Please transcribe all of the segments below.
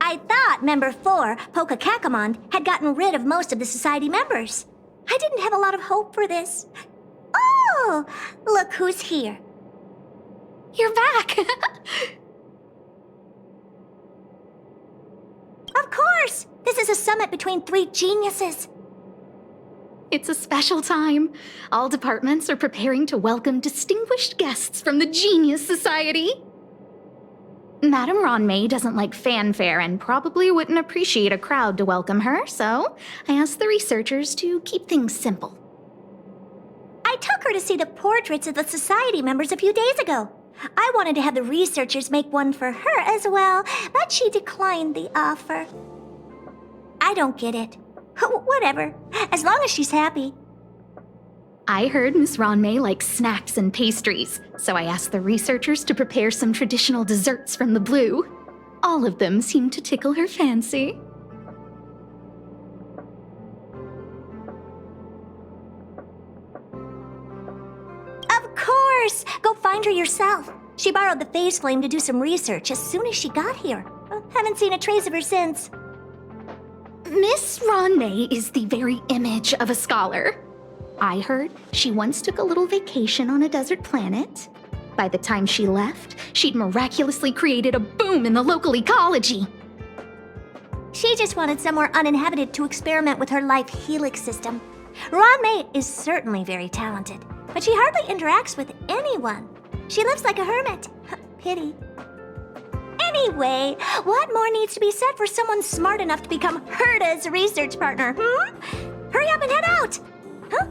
I thought Member 4, Polka Kakamond, had gotten rid of most of the Society members. I didn't have a lot of hope for this. Oh, look who's here. You're back! Of course! This is a summit between 3 geniuses. It's a special time. All departments are preparing to welcome distinguished guests from the Genius Society. Madame Ronmei doesn't like fanfare and probably wouldn't appreciate a crowd to welcome her, so I asked the researchers to keep things simple. I took her to see the portraits of the Society members a few days ago. I wanted to have the researchers make one for her as well, but she declined the offer. I don't get it. Whatever, as long as she's happy. I heard Miss Ronmei likes snacks and pastries, so I asked the researchers to prepare some traditional desserts from the blue. All of them seemed to tickle her fancy. Of course! Go find her yourself. She borrowed the phase flame to do some research as soon as she got here. Haven't seen a trace of her since. Miss Ronmei is the very image of a scholar. I heard she once took a little vacation on a desert planet. By the time she left, she'd miraculously created a boom in the local ecology. She just wanted somewhere uninhabited to experiment with her life helix system. Ronmei is certainly very talented, but she hardly interacts with anyone. She lives like a hermit. Pity. Anyway, what more needs to be said for someone smart enough to become Herta's research partner, Hurry up and head out! Huh?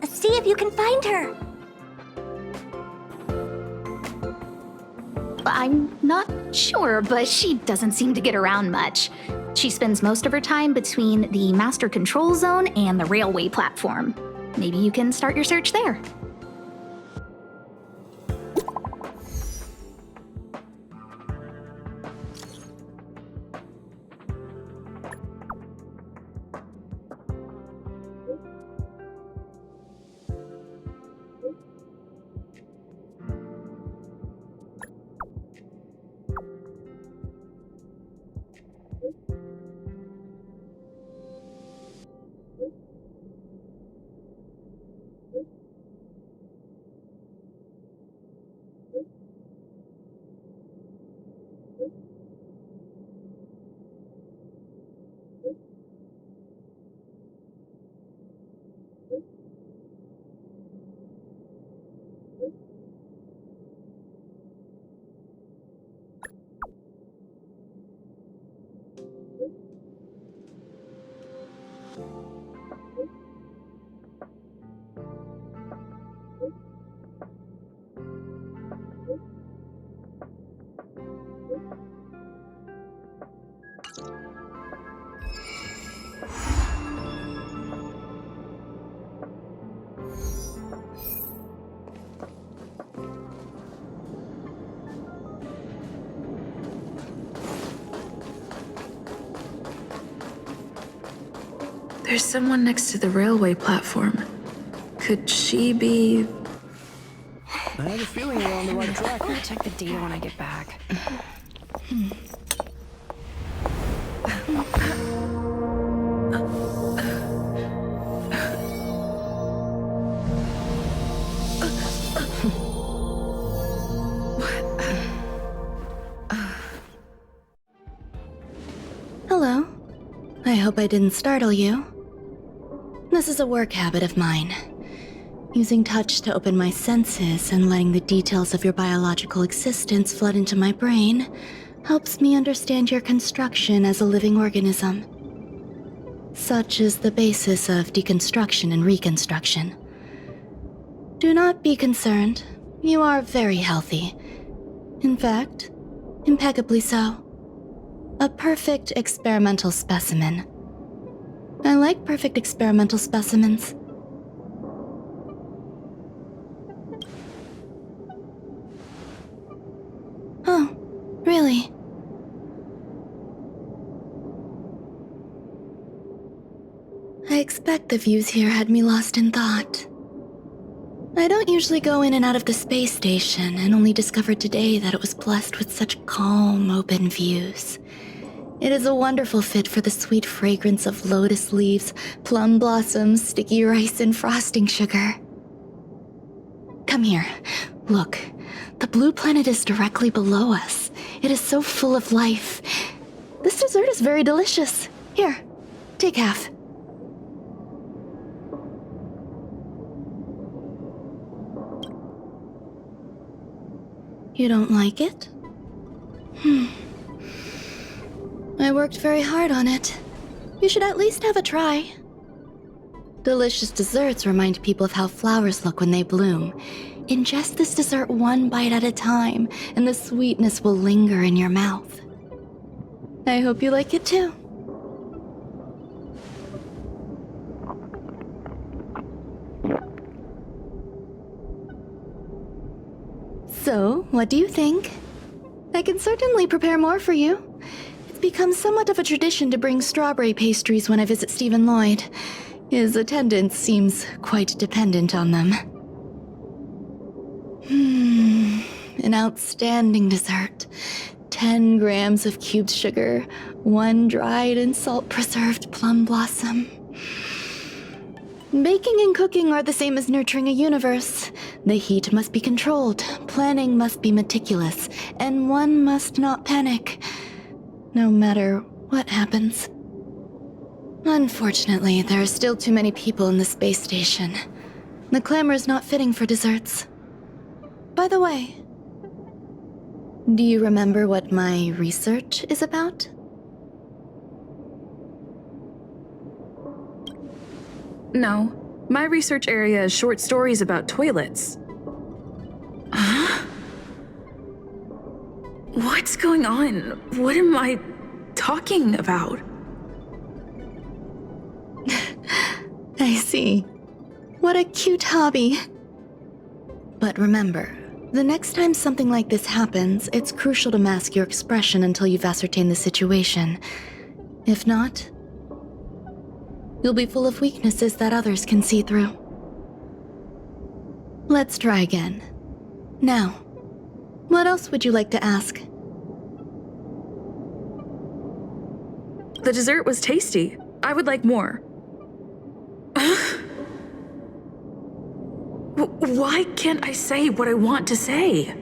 See if you can find her. I'm not sure, but she doesn't seem to get around much. She spends most of her time between the master control zone and the railway platform. Maybe you can start your search there. There's someone next to the railway platform. Could she be... I have a feeling we're on the right track. I'll check the data when I get back. Hello. I hope I didn't startle you. This is a work habit of mine. Using touch to open my senses and letting the details of your biological existence flood into my brain helps me understand your construction as a living organism. Such is the basis of deconstruction and reconstruction. Do not be concerned. You are very healthy. In fact, impeccably so. A perfect experimental specimen. I like perfect experimental specimens. Oh, really? I expect the views here had me lost in thought. I don't usually go in and out of the space station, and only discovered today that it was blessed with such calm, open views. It is a wonderful fit for the sweet fragrance of lotus leaves, plum blossoms, sticky rice, and frosting sugar. Come here. Look. The blue planet is directly below us. It is so full of life. This dessert is very delicious. Here, take half. You don't like it? I worked very hard on it. You should at least have a try. Delicious desserts remind people of how flowers look when they bloom. Ingest this dessert one bite at a time, and the sweetness will linger in your mouth. I hope you like it too. So, what do you think? I can certainly prepare more for you. It's become somewhat of a tradition to bring strawberry pastries when I visit Stephen Lloyd. His attendance seems quite dependent on them. An outstanding dessert. 10 grams of cubed sugar, 1 dried and salt-preserved plum blossom. Baking and cooking are the same as nurturing a universe. The heat must be controlled, planning must be meticulous, and one must not panic, no matter what happens. Unfortunately, there are still too many people in the space station. The clamor is not fitting for desserts. By the way, do you remember what my research is about? No. My research area is short stories about toilets. Huh? What's going on? What am I talking about? I see. What a cute hobby. But remember, the next time something like this happens, it's crucial to mask your expression until you've ascertained the situation. If not, you'll be full of weaknesses that others can see through. Let's try again. Now, what else would you like to ask? The dessert was tasty. I would like more. Why can't I say what I want to say?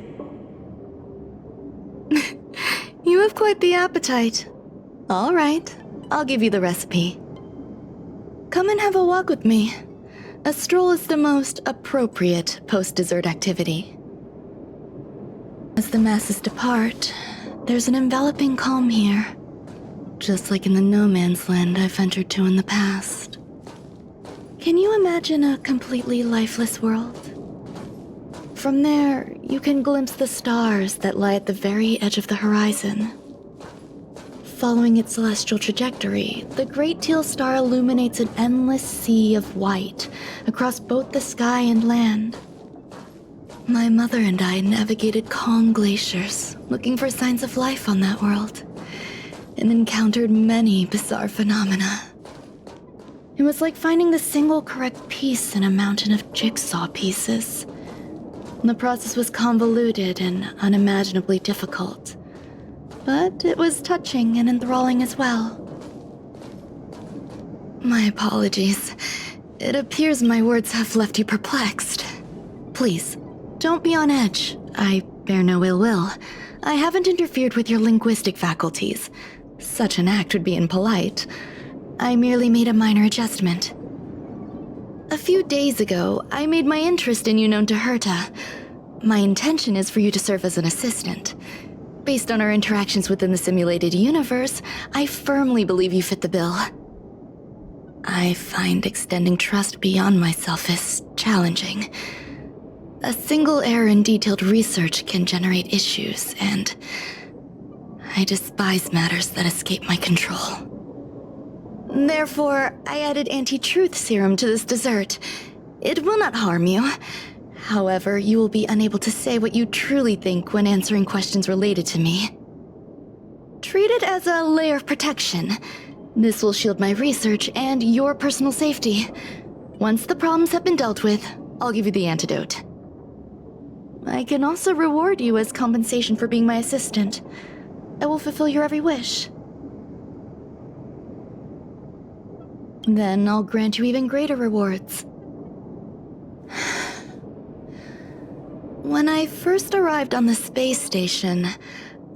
You have quite the appetite. All right, I'll give you the recipe. Come and have a walk with me. A stroll is the most appropriate post-dessert activity. As the masses depart, there's an enveloping calm here, just like in the no-man's land I've ventured to in the past. Can you imagine a completely lifeless world? From there, you can glimpse the stars that lie at the very edge of the horizon. Following its celestial trajectory, the Great Teal Star illuminates an endless sea of white across both the sky and land. My mother and I navigated calm glaciers, looking for signs of life on that world, and encountered many bizarre phenomena. It was like finding the single correct piece in a mountain of jigsaw pieces. The process was convoluted and unimaginably difficult, but it was touching and enthralling as well. My apologies. It appears my words have left you perplexed. Please, don't be on edge. I bear no ill will. I haven't interfered with your linguistic faculties. Such an act would be impolite. I merely made a minor adjustment. A few days ago, I made my interest in you known to Herta. My intention is for you to serve as an assistant. Based on our interactions within the simulated universe, I firmly believe you fit the bill. I find extending trust beyond myself is challenging. A single error in detailed research can generate issues, and I despise matters that escape my control. Therefore, I added anti-truth serum to this dessert. It will not harm you. However, you will be unable to say what you truly think when answering questions related to me. Treat it as a layer of protection. This will shield my research and your personal safety. Once the problems have been dealt with, I'll give you the antidote. I can also reward you as compensation for being my assistant. I will fulfill your every wish. Then I'll grant you even greater rewards. When I first arrived on the space station,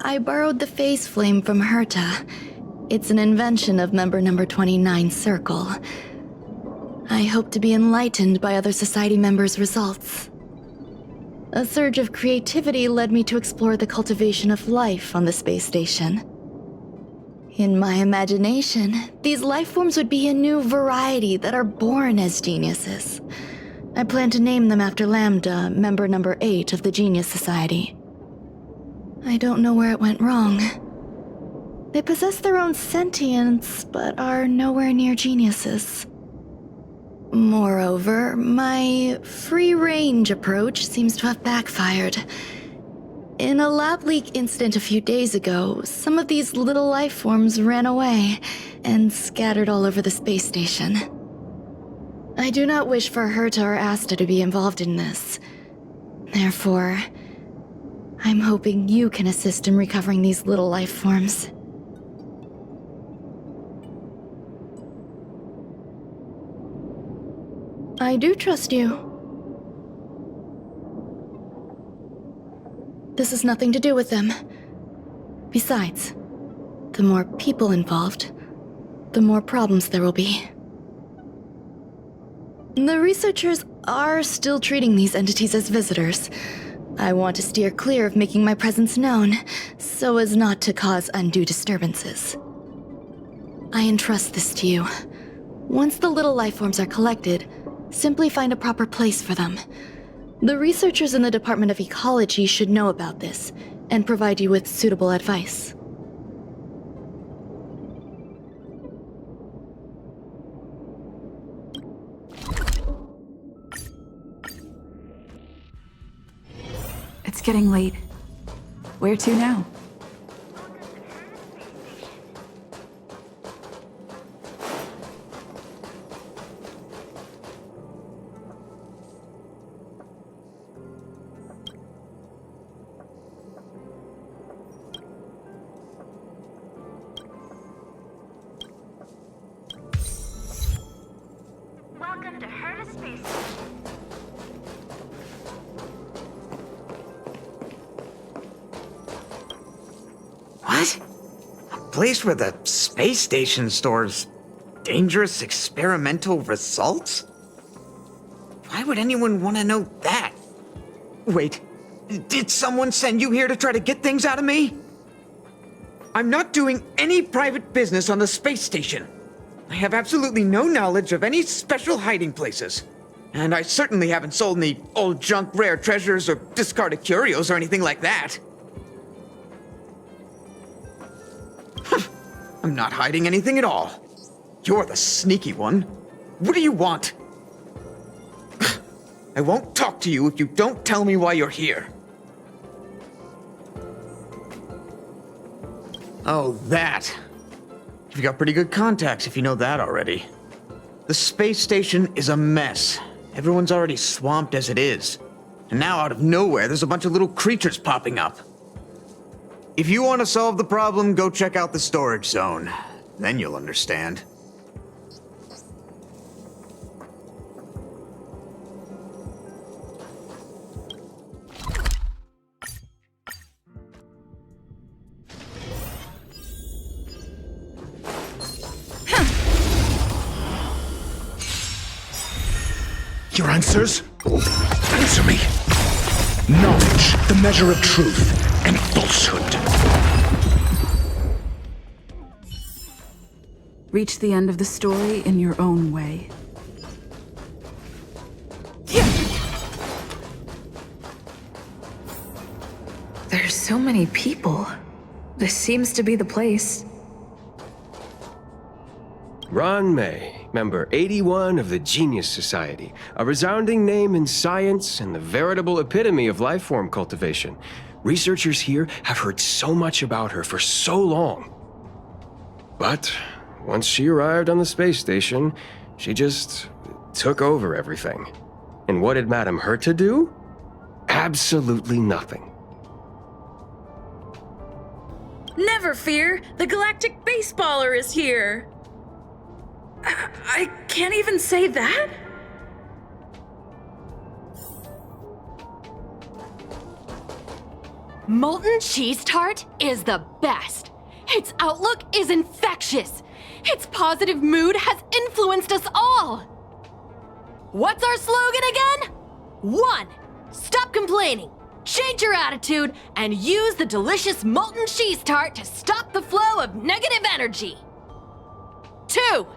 I borrowed the phase flame from Herta. It's an invention of member number 29's circle. I hope to be enlightened by other society members' results. A surge of creativity led me to explore the cultivation of life on the space station. In my imagination, these life forms would be a new variety that are born as geniuses. I plan to name them after Lambda, member number 8 of the Genius Society. I don't know where it went wrong. They possess their own sentience, but are nowhere near geniuses. Moreover, my free-range approach seems to have backfired. In a lab leak incident a few days ago, some of these little life forms ran away and scattered all over the space station. I do not wish for Herta or Asta to be involved in this. Therefore, I'm hoping you can assist in recovering these little life forms. I do trust you. This has nothing to do with them. Besides, the more people involved, the more problems there will be. The researchers are still treating these entities as visitors. I want to steer clear of making my presence known, so as not to cause undue disturbances. I entrust this to you. Once the little life forms are collected, simply find a proper place for them. The researchers in the Department of Ecology should know about this, and provide you with suitable advice. It's getting late. Where to now? Welcome to Herta Space Station. What? A place where the space station stores dangerous experimental results? Why would anyone want to know that? Wait, did someone send you here to try to get things out of me? I'm not doing any private business on the space station. I have absolutely no knowledge of any special hiding places. And I certainly haven't sold any old junk rare treasures or discarded curios or anything like that. I'm not hiding anything at all. You're the sneaky one. What do you want? I won't talk to you if you don't tell me why you're here. Oh, that. You've got pretty good contacts if you know that already. The space station is a mess. Everyone's already swamped as it is. And now out of nowhere, there's a bunch of little creatures popping up. If you want to solve the problem, go check out the storage zone. Then you'll understand. Your answers? Answer me. Knowledge, the measure of truth, and falsehood. Reach the end of the story in your own way. There's so many people. This seems to be the place. Ron May, member 81 of the Genius Society, a resounding name in science and the veritable epitome of lifeform cultivation. Researchers here have heard so much about her for so long. But once she arrived on the space station, she just took over everything. And what did Madame Herta do? Absolutely nothing. Never fear, the galactic baseballer is here! I can't even say that? Molten cheese tart is the best. Its outlook is infectious. Its positive mood has influenced us all. What's our slogan again? 1. Stop complaining. Change your attitude and use the delicious molten cheese tart to stop the flow of negative energy. 2.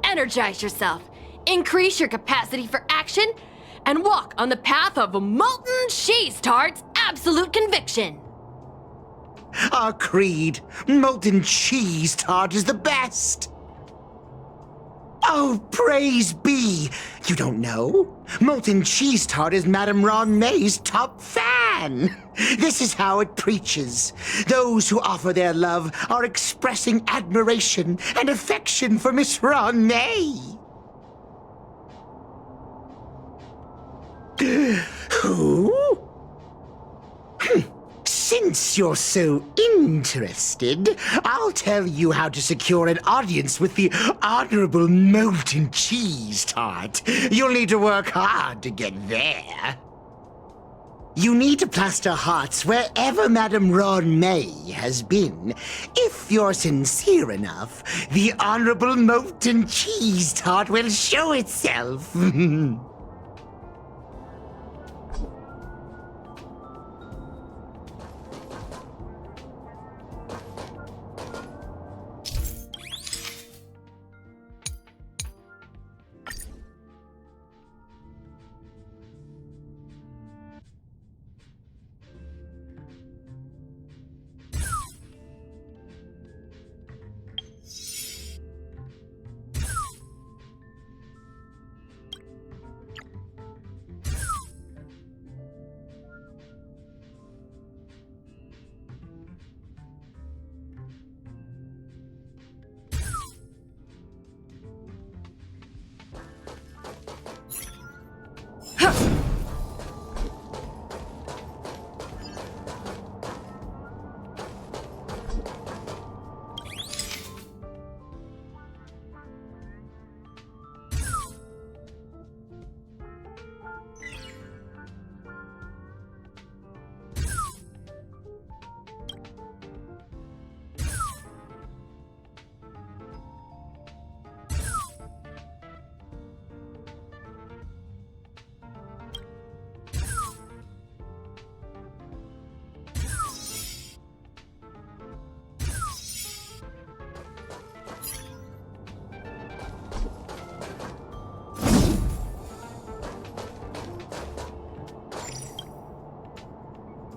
Energize yourself. Increase your capacity for action and walk on the path of molten cheese tart's absolute conviction. Our creed, molten cheese tart is the best. Oh, praise be! You don't know? Molten cheese tart is Madame Ron May's top fan. This is how it preaches. Those who offer their love are expressing admiration and affection for Miss Ron May. Who? Since you're so interested, I'll tell you how to secure an audience with the Honorable Molten Cheese Tart. You'll need to work hard to get there. You need to plaster hearts wherever Madame Ron May has been. If you're sincere enough, the Honorable Molten Cheese Tart will show itself.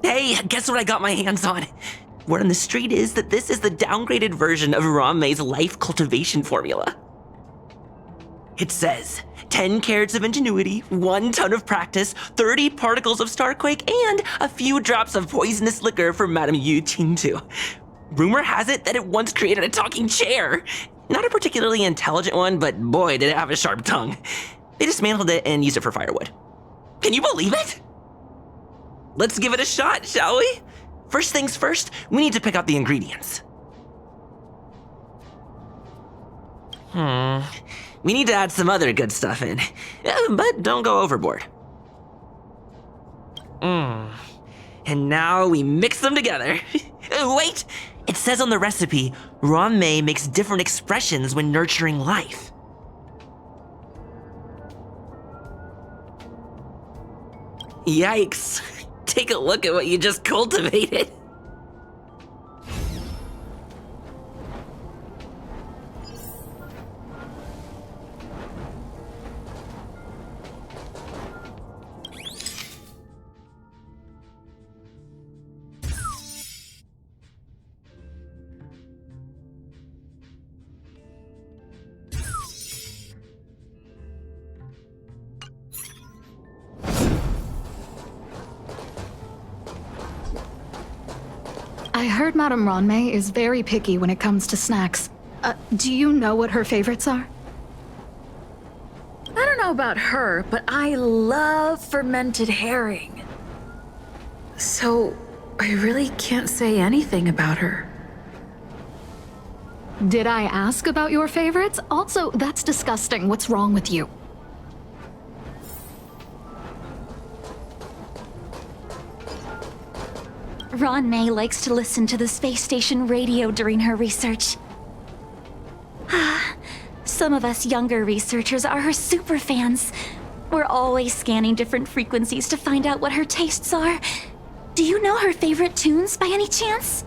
Hey, guess what I got my hands on? Word on the street is that this is the downgraded version of Ron May's life cultivation formula. It says 10 carats of ingenuity, 1 ton of practice, 30 particles of starquake, and a few drops of poisonous liquor for Madame Yu Tintu. Rumor has it that it once created a talking chair. Not a particularly intelligent one, but boy, did it have a sharp tongue. They dismantled it and used it for firewood. Can you believe it? Let's give it a shot, shall we? First things first, we need to pick out the ingredients. We need to add some other good stuff in, but don't go overboard. And now we mix them together. Wait! It says on the recipe, Ron May makes different expressions when nurturing life. Yikes. Take a look at what you just cultivated. I heard Madame Ronmay is very picky when it comes to snacks. Do you know what her favorites are? I don't know about her, but I love fermented herring. So, I really can't say anything about her. Did I ask about your favorites? Also, that's disgusting. What's wrong with you? Ron May likes to listen to the space station radio during her research. Some of us younger researchers are her super fans. We're always scanning different frequencies to find out what her tastes are. Do you know her favorite tunes by any chance?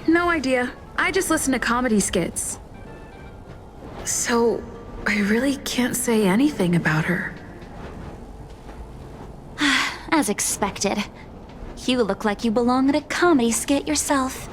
No idea. I just listen to comedy skits. So, I really can't say anything about her. As expected. You look like you belong in a comedy skit yourself.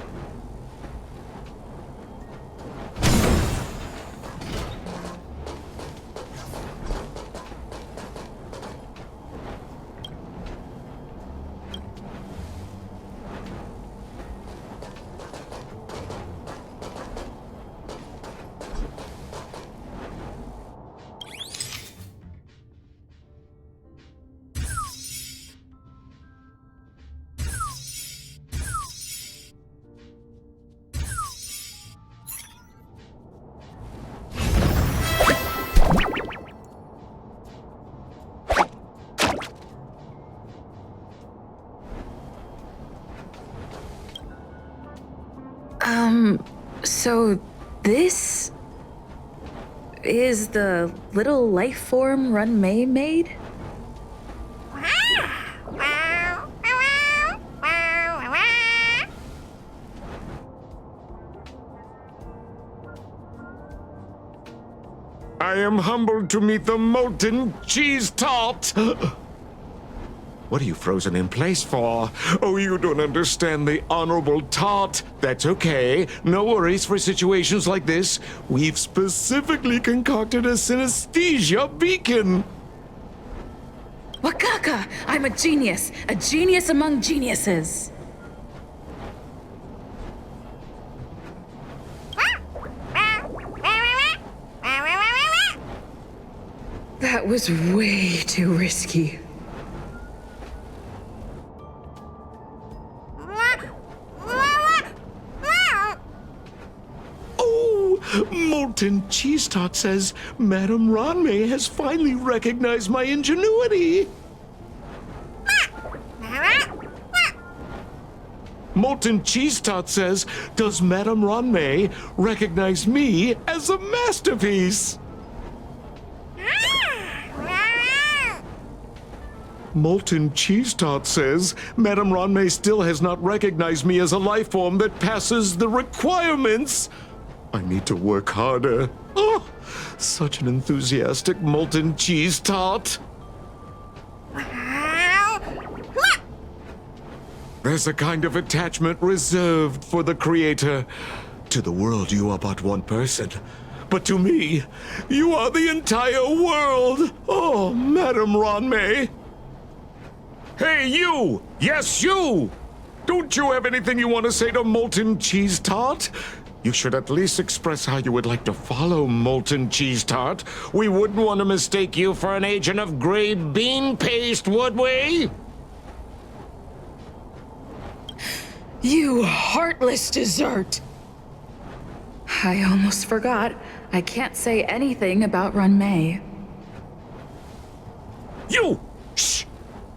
So this is the little life form Run May made? I am humbled to meet the molten cheese tart. What are you frozen in place for? Oh, you don't understand the honorable tart. That's okay. No worries for situations like this. We've specifically concocted a synesthesia beacon. Wakaka! I'm a genius among geniuses. That was way too risky. Molten Cheese Tart says Madame Ranmei has finally recognized my ingenuity. Molten Cheese Tart says, does Madame Ranmei recognize me as a masterpiece? Molten Cheese Tart says, Madame Ranmei still has not recognized me as a life form that passes the requirements. I need to work harder. Oh, such an enthusiastic molten cheese tart. There's a kind of attachment reserved for the creator. To the world, you are but one person. But to me, you are the entire world. Oh, Madame Ranmei. Hey, you! Yes, you! Don't you have anything you want to say to Molten Cheese Tart? You should at least express how you would like to follow Molten Cheese Tart. We wouldn't want to mistake you for an agent of gray bean paste, would we? You heartless dessert! I almost forgot. I can't say anything about Run May. You! Shh!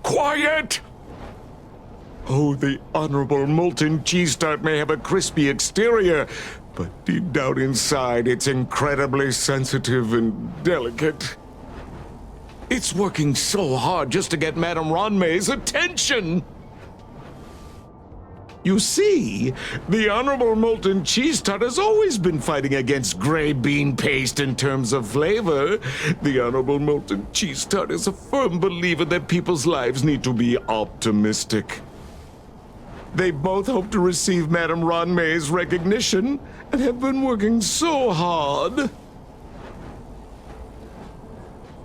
Quiet! Oh, the Honorable Molten Cheese Tart may have a crispy exterior, but deep down inside, it's incredibly sensitive and delicate. It's working so hard just to get Madame Ranmei's attention! You see, the Honorable Molten Cheese Tart has always been fighting against gray bean paste in terms of flavor. The Honorable Molten Cheese Tart is a firm believer that people's lives need to be optimistic. They both hope to receive Madame Ranmei's recognition and have been working so hard.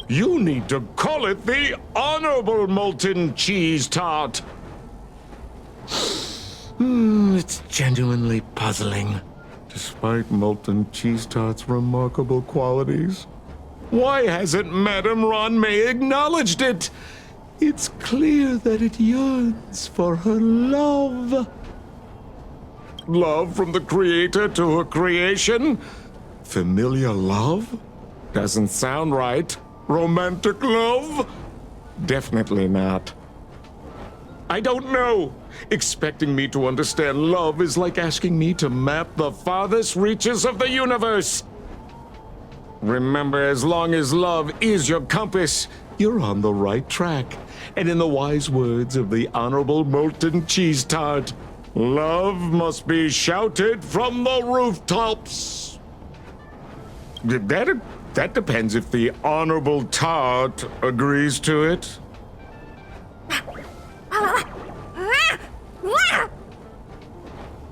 You need to call it the Honorable Molten Cheese Tart. It's genuinely puzzling. Despite Molten Cheese Tart's remarkable qualities, why hasn't Madame Ranmei acknowledged it? It's clear that it yearns for her love. Love from the creator to her creation? Familiar love? Doesn't sound right. Romantic love? Definitely not. I don't know. Expecting me to understand love is like asking me to map the farthest reaches of the universe. Remember, as long as love is your compass, you're on the right track. And in the wise words of the Honorable Molten Cheese Tart, love must be shouted from the rooftops. That depends if the Honorable Tart agrees to it.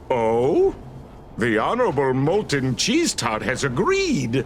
Oh? The Honorable Molten Cheese Tart has agreed.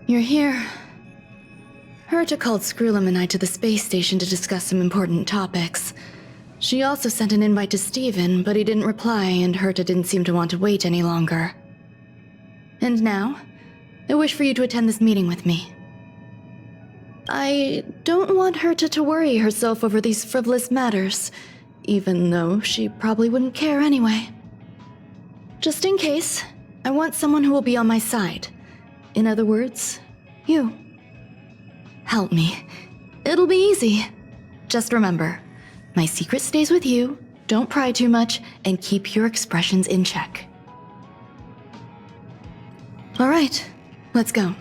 You're here. Herta called Screwlum and I to the space station to discuss some important topics. She also sent an invite to Steven, but he didn't reply, and Herta didn't seem to want to wait any longer. And now, I wish for you to attend this meeting with me. I don't want Herta to worry herself over these frivolous matters, even though she probably wouldn't care anyway. Just in case, I want someone who will be on my side. In other words, you. Help me. It'll be easy. Just remember, my secret stays with you, don't pry too much, and keep your expressions in check. All right, let's go.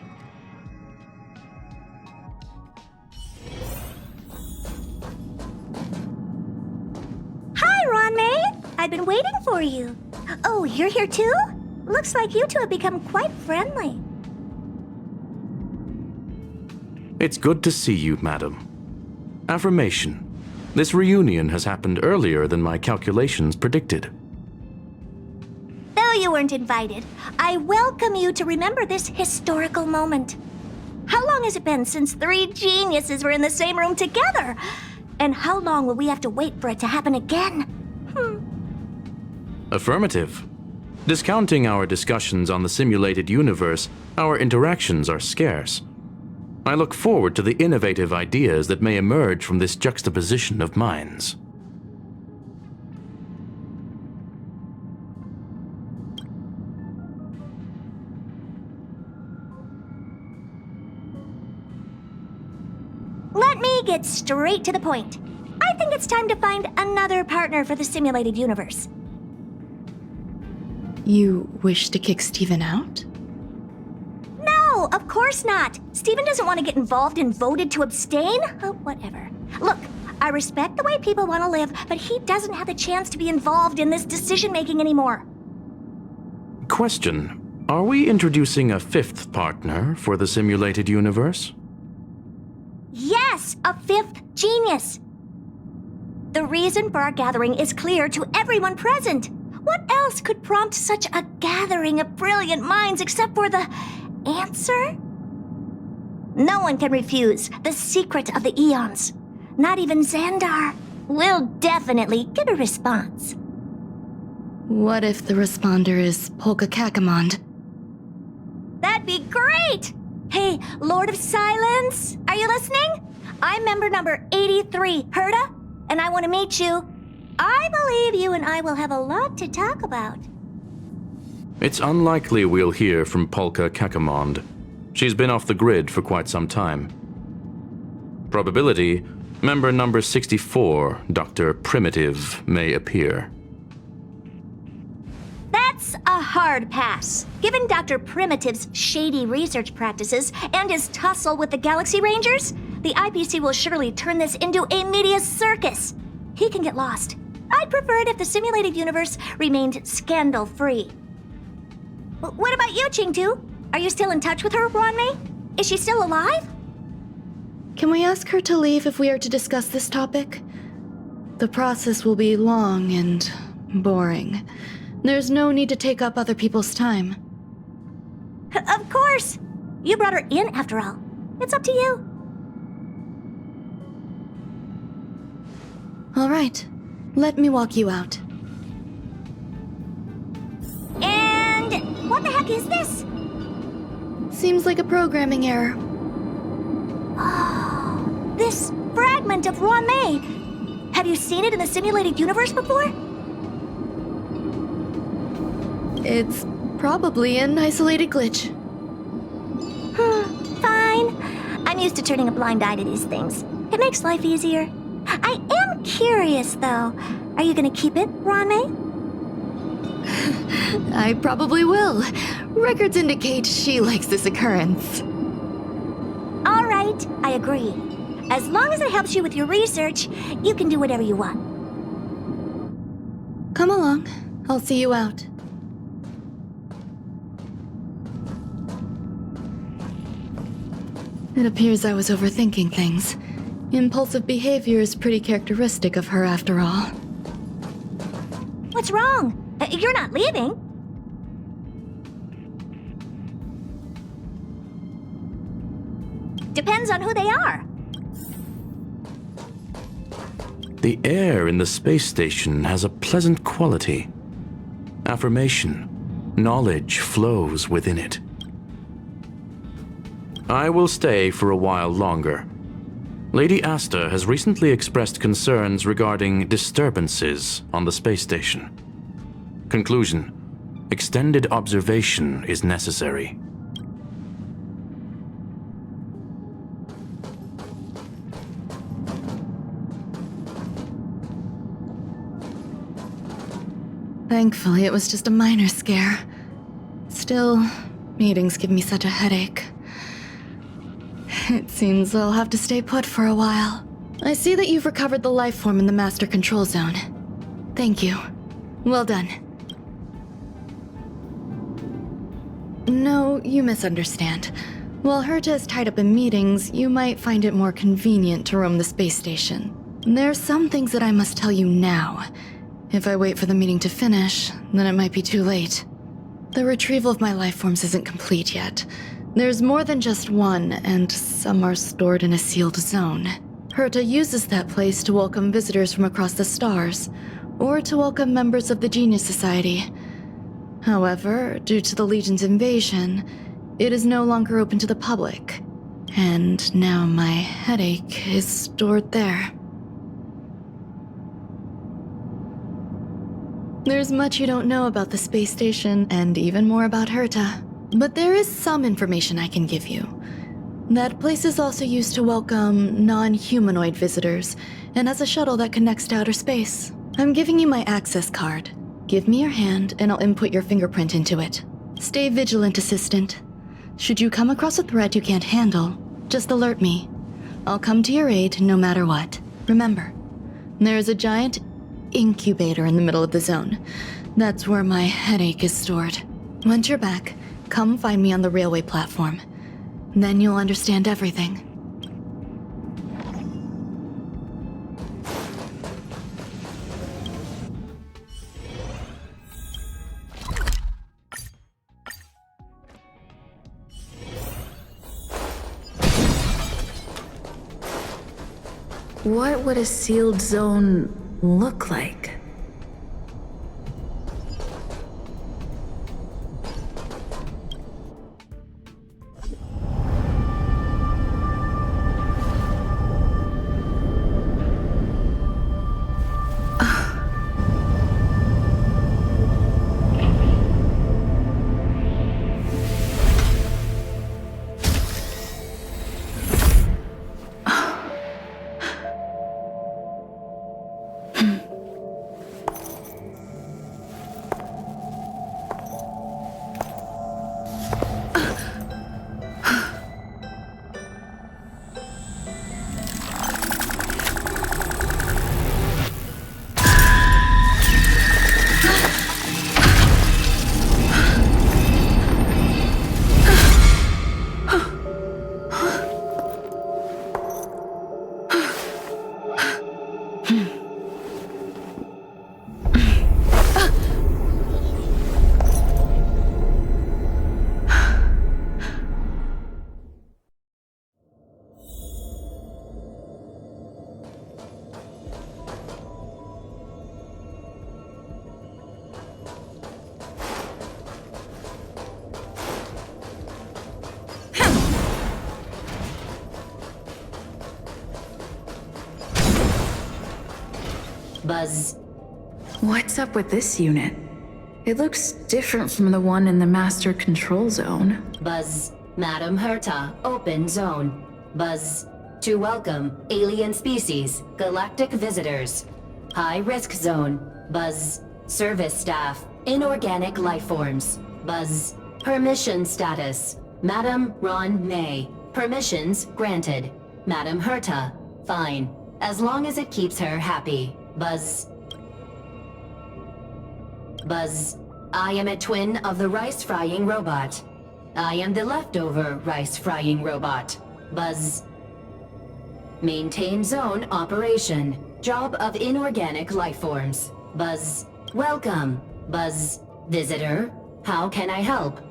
Hi, Ron-May! I've been waiting for you. Oh, you're here too? Looks like you two have become quite friendly. It's good to see you, madam. Affirmation. This reunion has happened earlier than my calculations predicted. Though you weren't invited, I welcome you to remember this historical moment. How long has it been since 3 geniuses were in the same room together? And how long will we have to wait for it to happen again? Affirmative. Discounting our discussions on the simulated universe, our interactions are scarce. I look forward to the innovative ideas that may emerge from this juxtaposition of minds. Let me get straight to the point. I think it's time to find another partner for the simulated universe. You wish to kick Steven out? No, of course not. Steven doesn't want to get involved and voted to abstain. Oh, whatever. Look, I respect the way people want to live, but he doesn't have the chance to be involved in this decision-making anymore. Question. Are we introducing a 5th partner for the simulated universe? Yes! Yes, a fifth genius. The reason for our gathering is clear to everyone present. What else could prompt such a gathering of brilliant minds except for the answer? No one can refuse the secret of the eons. Not even Xandar. We'll definitely get a response. What if the responder is Polka Kakamond? That'd be great! Hey, Lord of Silence, are you listening? I'm member number 83, Herta, and I want to meet you. I believe you and I will have a lot to talk about. It's unlikely we'll hear from Polka Kakamond. She's been off the grid for quite some time. Probability, member number 64, Dr. Primitive, may appear. That's a hard pass. Given Dr. Primitive's shady research practices and his tussle with the Galaxy Rangers, the IPC will surely turn this into a media circus. He can get lost. I'd prefer it if the simulated universe remained scandal-free. What about you, Chingtu? Are you still in touch with her, Ronmei? Is she still alive? Can we ask her to leave if we are to discuss this topic? The process will be long and boring. There's no need to take up other people's time. Of course! You brought her in, after all. It's up to you. All right. Let me walk you out. And what the heck is this? Seems like a programming error. Oh, this fragment of Ronmei. Have you seen it in the simulated universe before? It's probably an isolated glitch. Fine. I'm used to turning a blind eye to these things. It makes life easier. I am curious, though. Are you gonna keep it, Ronmei? I probably will. Records indicate she likes this occurrence. All right, I agree. As long as it helps you with your research, you can do whatever you want. Come along. I'll see you out. It appears I was overthinking things. Impulsive behavior is pretty characteristic of her, after all. What's wrong? You're not leaving. Depends on who they are. The air in the space station has a pleasant quality. Affirmation, knowledge flows within it. I will stay for a while longer. Lady Asta has recently expressed concerns regarding disturbances on the space station. Conclusion: extended observation is necessary. Thankfully, it was just a minor scare. Still, meetings give me such a headache. It seems I'll have to stay put for a while. I see that you've recovered the life form in the master control zone. Thank you. Well done. No, you misunderstand. While Herta is tied up in meetings, you might find it more convenient to roam the space station. There are some things that I must tell you now. If I wait for the meeting to finish, then it might be too late. The retrieval of my life forms isn't complete yet. There's more than just one, and some are stored in a sealed zone. Herta uses that place to welcome visitors from across the stars, or to welcome members of the Genius Society. However, due to the Legion's invasion, it is no longer open to the public, and now my headache is stored there. There's much you don't know about the space station, and even more about Herta. But there is some information I can give you. That place is also used to welcome non-humanoid visitors, and has a shuttle that connects to outer space. I'm giving you my access card. Give me your hand, and I'll input your fingerprint into it. Stay vigilant, Assistant. Should you come across a threat you can't handle, just alert me. I'll come to your aid no matter what. Remember, there is a giant incubator in the middle of the zone. That's where my headache is stored. Once you're back, come find me on the railway platform. Then you'll understand everything. what would a sealed zone look like? Buzz. What's up with this unit? It looks different from the one in the master control zone. Buzz. Madam Herta, open zone. Buzz. To welcome alien species, galactic visitors. High risk zone. Buzz. Service staff, inorganic life forms. Buzz. Permission status. Madam Ron May. Permissions granted. Madam Herta. Fine. As long as it keeps her happy. Buzz. Buzz. I am a twin of the rice-frying robot. I am the leftover rice-frying robot. Buzz. Maintain zone operation. Job of inorganic life forms. Buzz. Welcome. Buzz. Visitor. How can I help?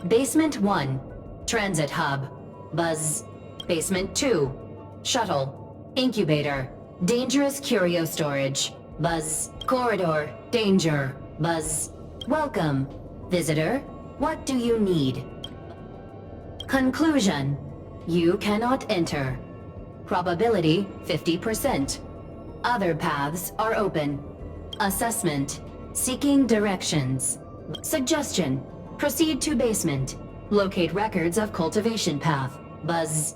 Basement 1. Transit hub. Buzz. Basement 2. Shuttle. Incubator. Dangerous curio storage. Buzz. Corridor. Danger. Buzz. Welcome. Visitor. What do you need? Conclusion. You cannot enter. Probability 50%. Other paths are open. Assessment. Seeking directions. Suggestion. Proceed to basement. Locate records of cultivation path. Buzz.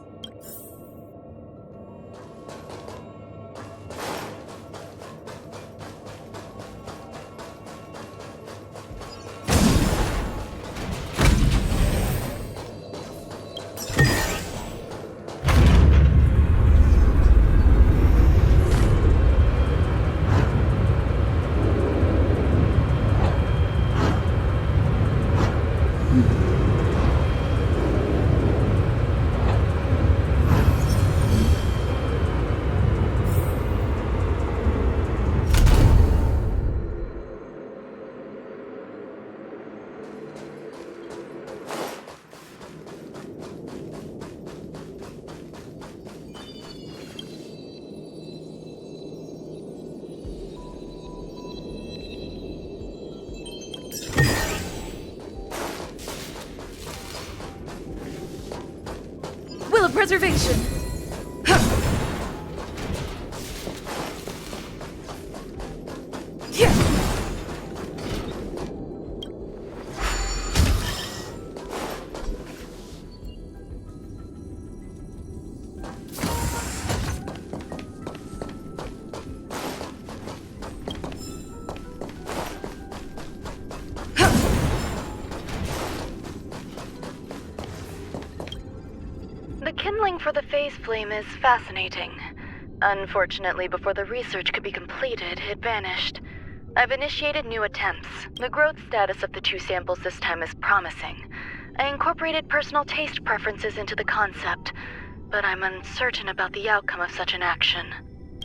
Will of preservation! The kindling for the phase flame is fascinating. Unfortunately, before the research could be completed, it vanished. I've initiated new attempts. The growth status of the two samples this time is promising. I incorporated personal taste preferences into the concept, but I'm uncertain about the outcome of such an action.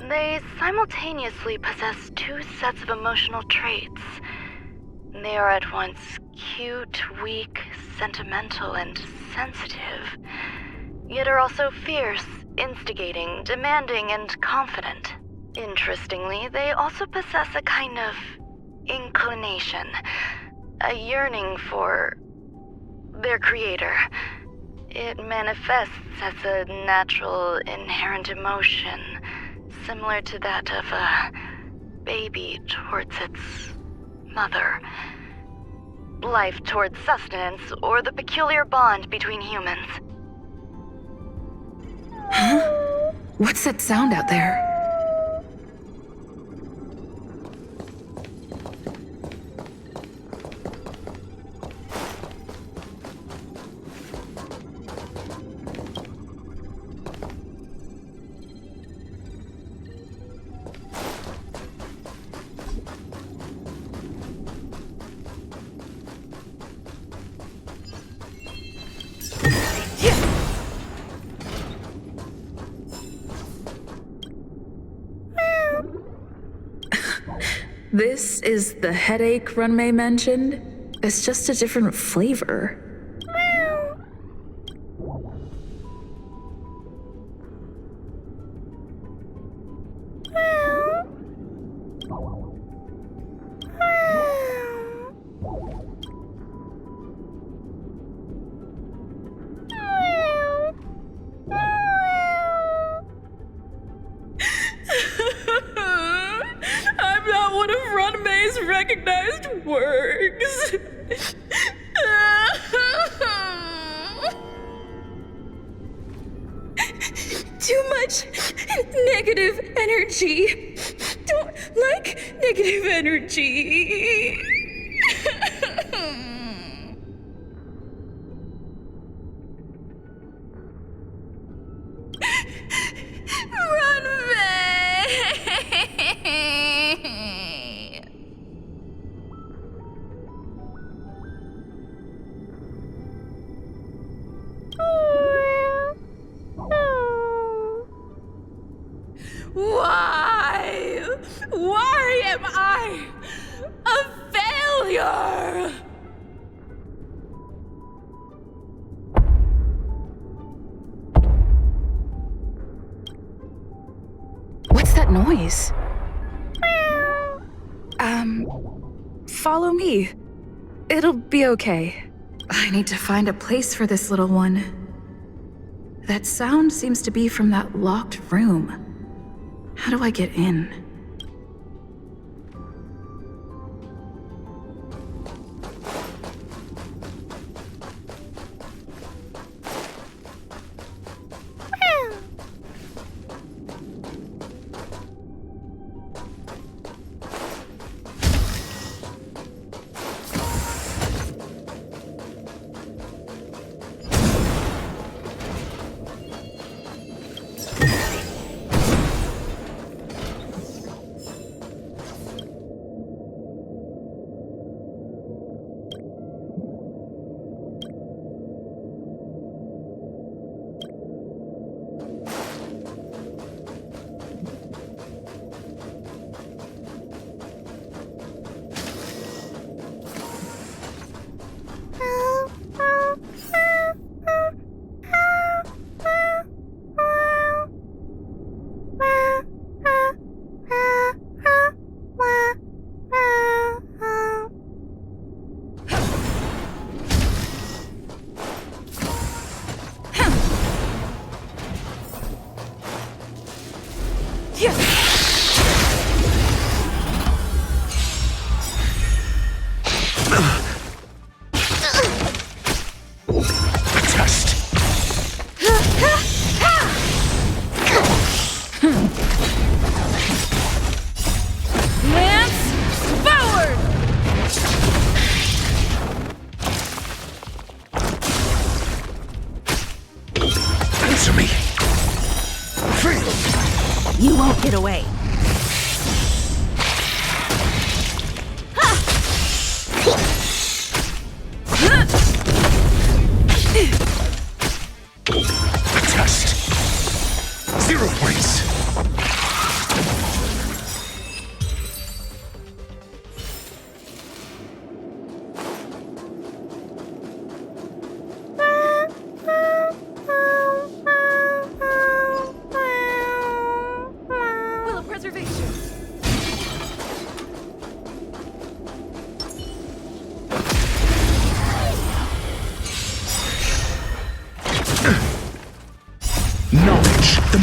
They simultaneously possess two sets of emotional traits. They are at once cute, weak, sentimental, and sensitive. yet are also fierce, instigating, demanding, and confident. Interestingly, they also possess a kind of inclination, a yearning for their creator. It manifests as a natural, inherent emotion, similar to that of a baby towards its mother. Life towards sustenance, or the peculiar bond between humans. Huh? What's that sound out there? This is the headache Runmei mentioned. It's just a different flavor. I'm not one of Runmei's recognized works. Too much negative energy. Don't like negative energy. Why? Why am I a failure? What's that noise? Follow me. It'll be okay. I need to find a place for this little one. That sound seems to be from that locked room. How do I get in?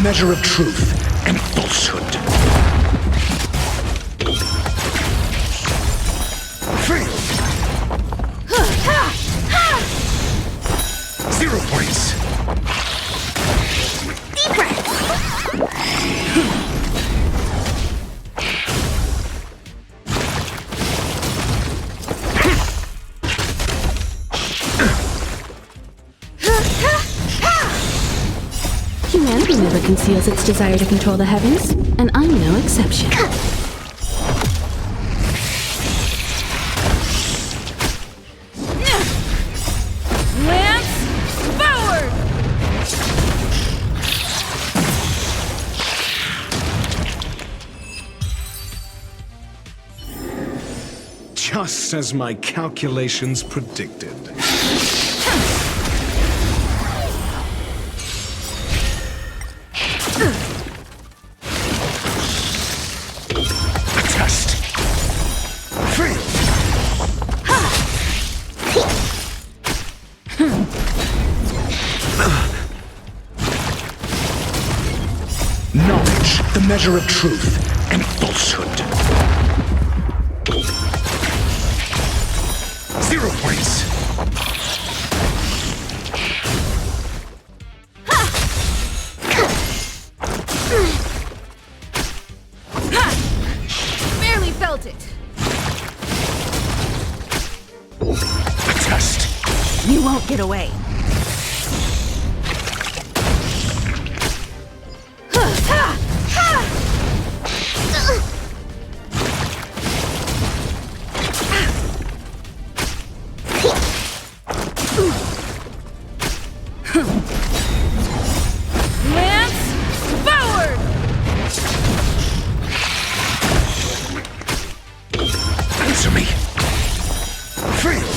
measure of truth and falsehood. Fail! 0 points! Deep breath! Humanity never conceals its desire to control the heavens, and I'm no exception. Lance, forward! Just as my calculations predicted. Test. Fail. Knowledge, the measure of truth and falsehood. 0 points. Barely felt it. Test. You won't get away. Lance, forward! Answer me. Fail.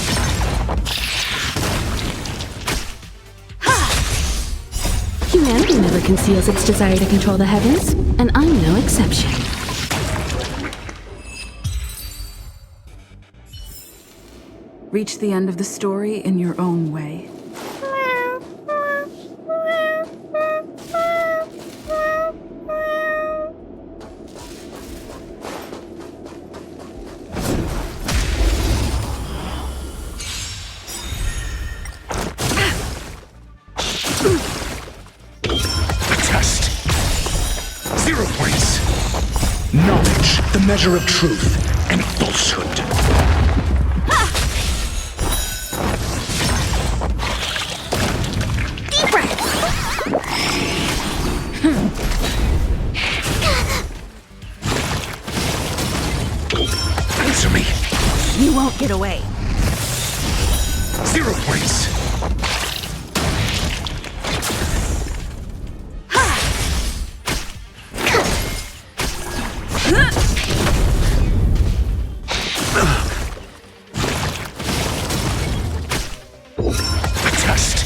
Humanity never conceals its desire to control the heavens, and I'm no exception. Reach the end of the story in your own way. Test. 0 points. Knowledge, the measure of truth and falsehood. Deep breath! Answer me. You won't get away. 0 points. Test.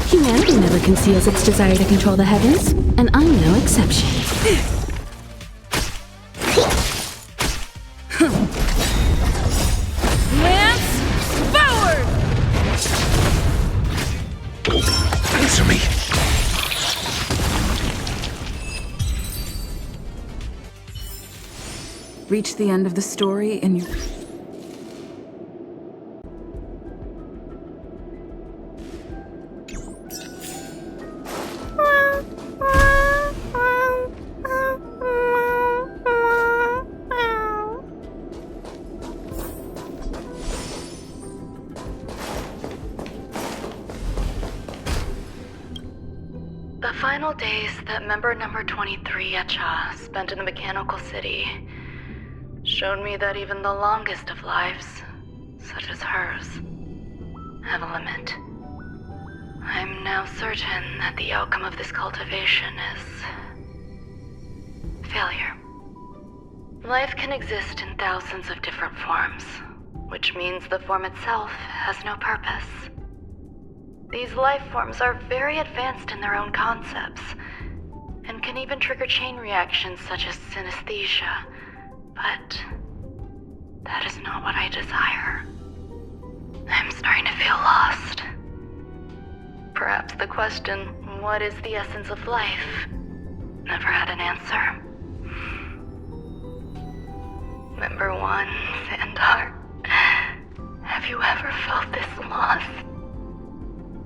Humanity never conceals its desire to control the heavens, and I'm no exception. Lance, forward! Answer me. Reach the end of the story in your... The final days that member number 23 Echa spent in the mechanical city showed me that even the longest of lives, such as hers, have a limit. I'm now certain that the outcome of this cultivation is failure. Life can exist in thousands of different forms, which means the form itself has no purpose. These life forms are very advanced in their own concepts, and can even trigger chain reactions such as synesthesia, but that is not what I desire. I'm starting to feel lost, Perhaps the question, what is the essence of life, never had an answer. Member 1, Sandheart, have you ever felt this lost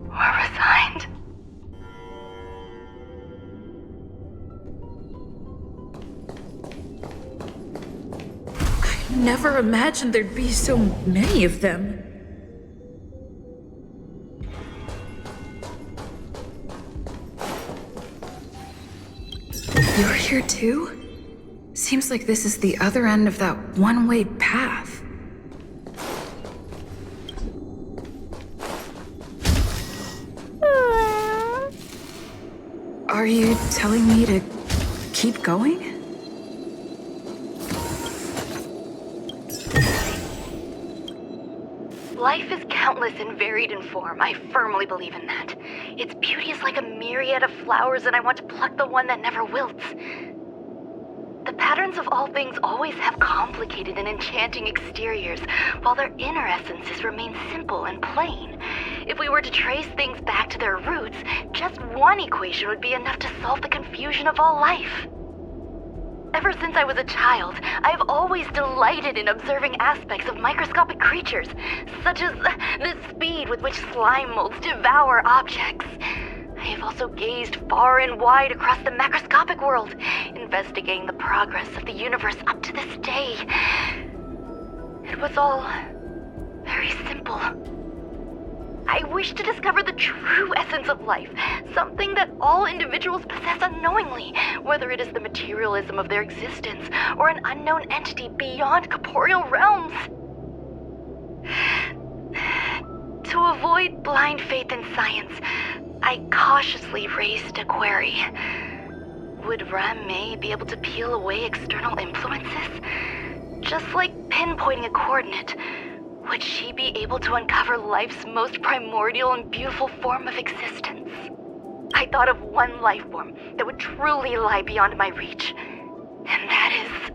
or resigned? I never imagined there'd be so many of them. You're here too? Seems like this is the other end of that one-way path. Are you telling me to keep going? Life is countless and varied in form. I firmly believe in that. Its beauty is like a myriad of flowers, and I want to pluck the one that never wilts. The patterns of all things always have complicated and enchanting exteriors, while their inner essences remain simple and plain. If we were to trace things back to their roots, just one equation would be enough to solve the confusion of all life. Ever since I was a child, I have always delighted in observing aspects of microscopic creatures, such as the speed with which slime molds devour objects. I have also gazed far and wide across the macroscopic world, investigating the progress of the universe up to this day. It was all very simple. I wish to discover the true essence of life, something that all individuals possess unknowingly, whether it is the materialism of their existence or an unknown entity beyond corporeal realms. To avoid blind faith in science, I cautiously raised a query. Would Ran-Mei be able to peel away external influences? Just like pinpointing a coordinate, would she be able to uncover life's most primordial and beautiful form of existence? I thought of one life form that would truly lie beyond my reach, and that is...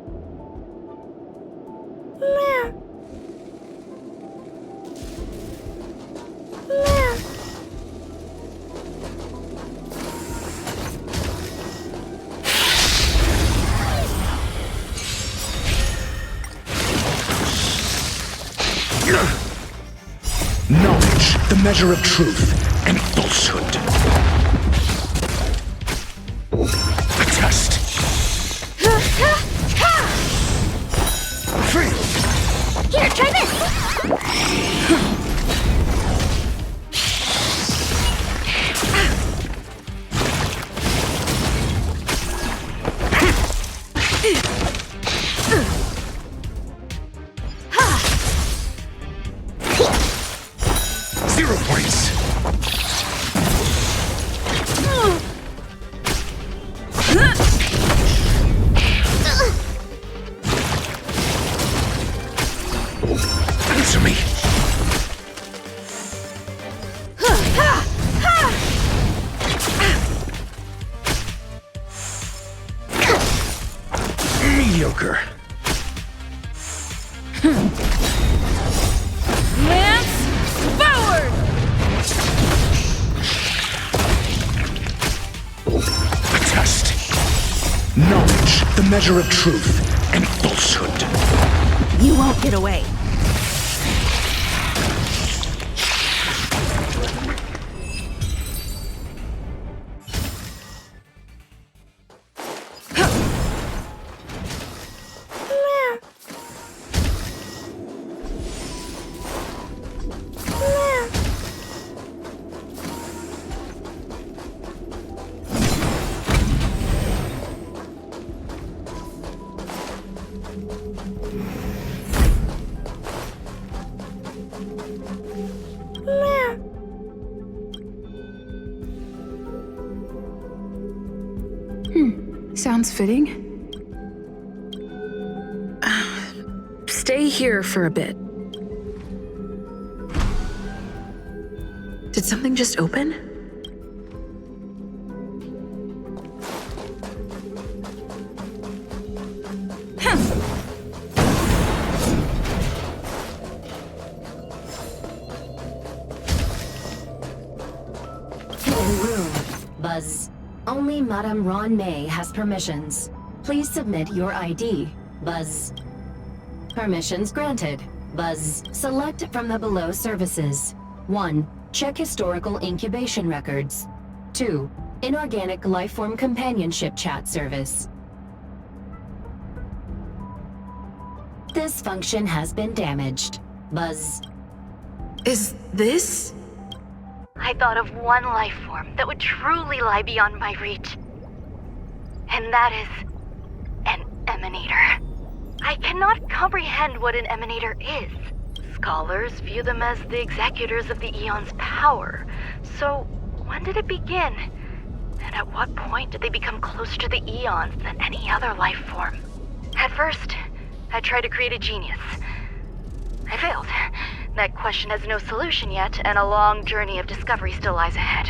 Knowledge, the measure of truth and falsehood. A test. Free. Here, try this! Answer me. Mediocre. Lance forward! A test. Knowledge, the measure of truth and falsehood. You won't get away. Sounds fitting. Stay here for a bit. Did something just open? Only Madame Ron May has permissions. Please submit your ID. Buzz. Permissions granted. Buzz. Select from the below services. 1. Check historical incubation records. 2. Inorganic lifeform companionship chat service. This function has been damaged. Buzz. Is this? I thought of one life form that would truly lie beyond my reach. And that is an emanator. I cannot comprehend what an emanator is. Scholars view them as the executors of the Eon's power. So, when did it begin? And at what point did they become closer to the Eons than any other life form? At first, I tried to create a genius. I failed. That question has no solution yet, and a long journey of discovery still lies ahead.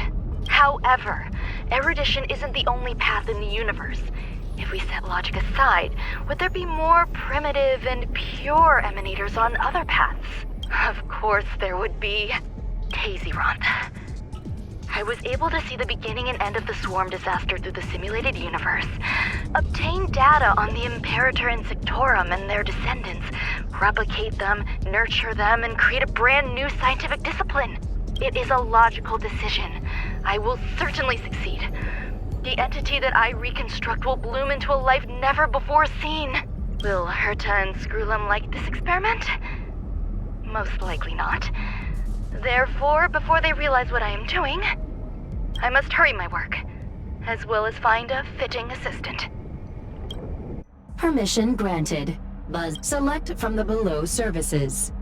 However, erudition isn't the only path in the universe. If we set logic aside, would there be more primitive and pure emanators on other paths? Of course there would be. Daisy-Ronth. I was able to see the beginning and end of the swarm disaster through the simulated universe, obtain data on the Imperator and Sectorum and their descendants, replicate them, nurture them, and create a brand new scientific discipline. It is a logical decision. I will certainly succeed. The entity that I reconstruct will bloom into a life never before seen. Will Herta and Screwlum like this experiment? Most likely not. Therefore, before they realize what I am doing, I must hurry my work, as well as find a fitting assistant. Permission granted. Buzz. Select from the below services.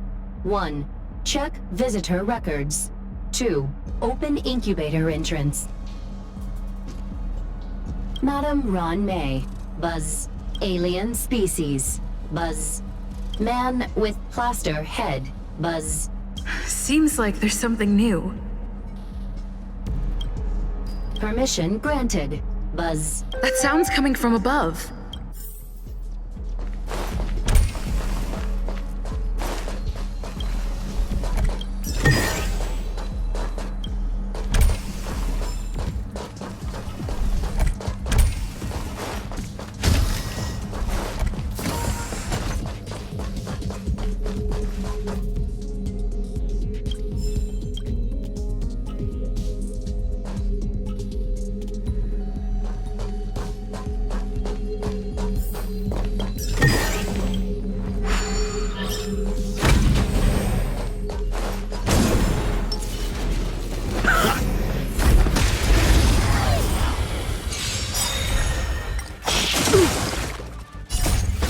1. Check visitor records. 2. Open incubator entrance. Madame Ron May. Buzz. Alien species. Buzz. Man with plaster head. Buzz. Seems like there's something new. Permission granted. Buzz. That sound's coming from above.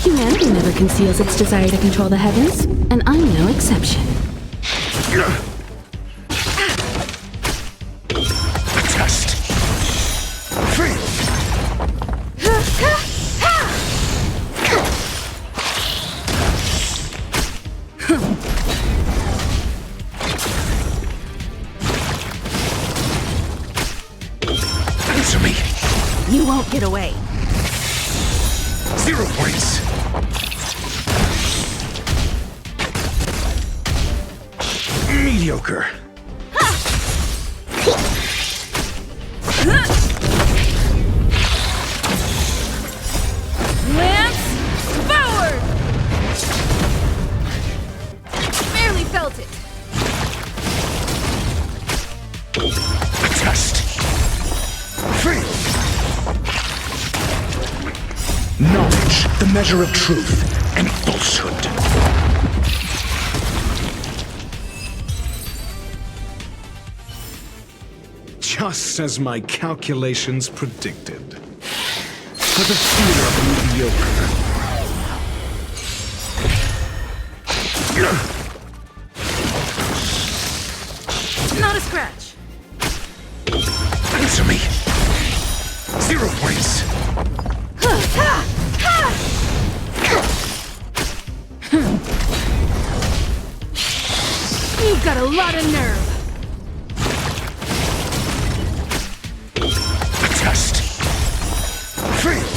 Humanity never conceals its desire to control the heavens, and I'm no exception. Test. Fail. Answer me. You won't get away. 0 points. Mediocre. Lance, forward! Barely felt it. Test. Fail. Knowledge, the measure of truth and falsehood. Just as my calculations predicted. For the fear of the mediocre. Not a scratch. Answer me. 0 points. You've got a lot of nerve. Test. Fail.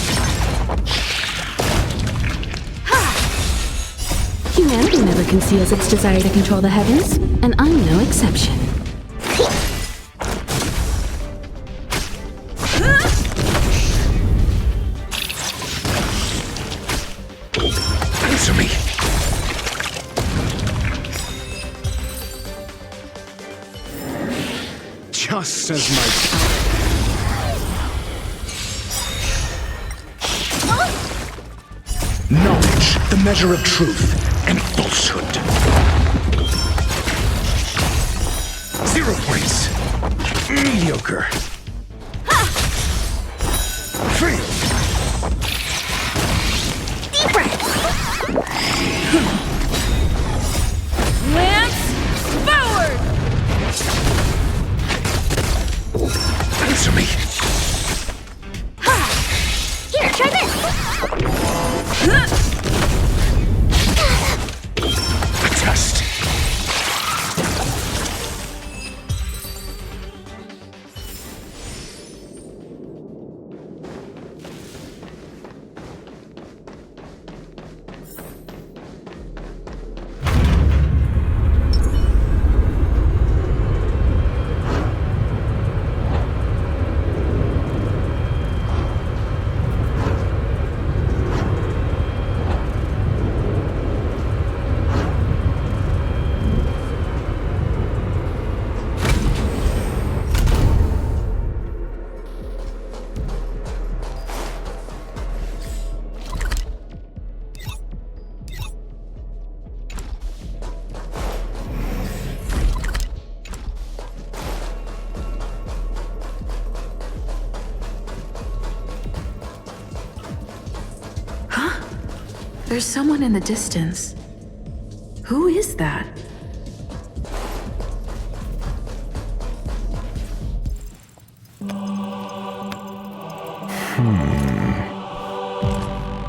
Humanity never conceals its desire to control the heavens, and I'm no exception. Answer me. Just as my knowledge, the measure of truth and falsehood. 0 points. Mediocre. Fail. Deep breath. Lance forward! Answer me. Here, try this. A test. There's someone in the distance. Who is that?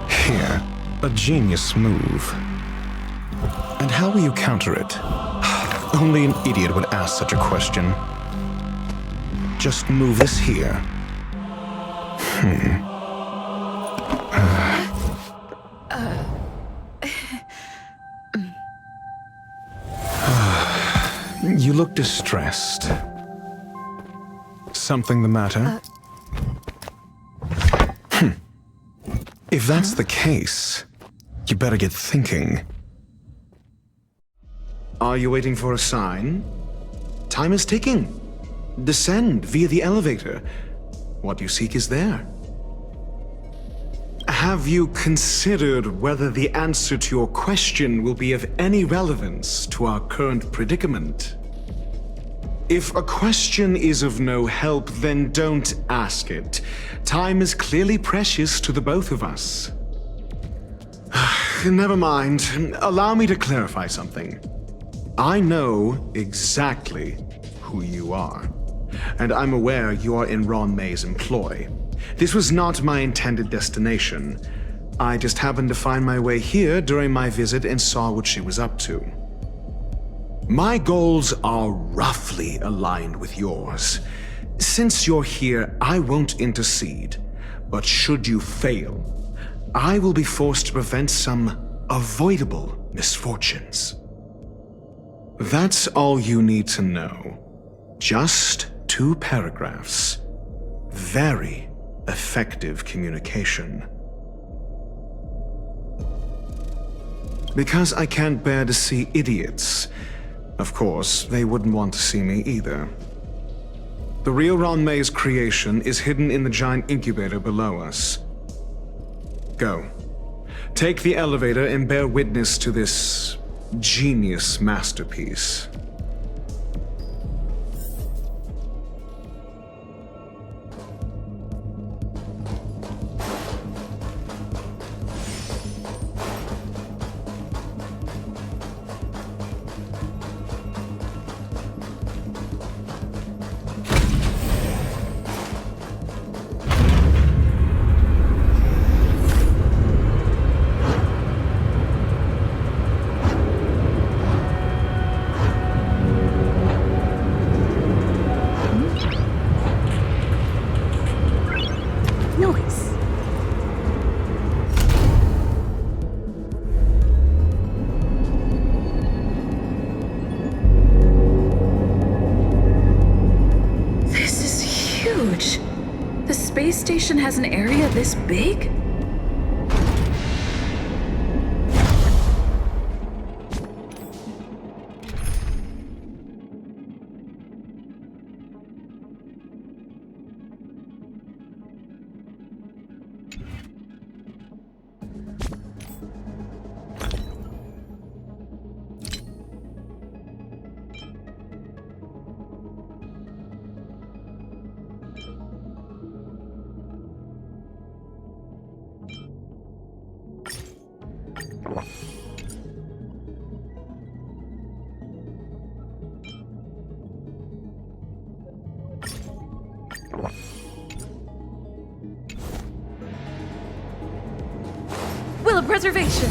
Here, a genius move. And how will you counter it? Only an idiot would ask such a question. Just move this here. You look distressed. Something the matter? If that's the case, you better get thinking. Are you waiting for a sign? Time is ticking. Descend via the elevator. What you seek is there. Have you considered whether the answer to your question will be of any relevance to our current predicament? If a question is of no help, then don't ask it. Time is clearly precious to the both of us. Never mind. Allow me to clarify something. I know exactly who you are, and I'm aware you are in Ron May's employ. This was not my intended destination. I just happened to find my way here during my visit and saw what she was up to. My goals are roughly aligned with yours. Since you're here, I won't intercede. But should you fail, I will be forced to prevent some avoidable misfortunes. That's all you need to know. Just 2 paragraphs. Very effective communication. Because I can't bear to see idiots. Of course, they wouldn't want to see me either. The real Ron May's creation is hidden in the giant incubator below us. Go. Take the elevator and bear witness to this genius masterpiece. space station has an area this big? Reservation.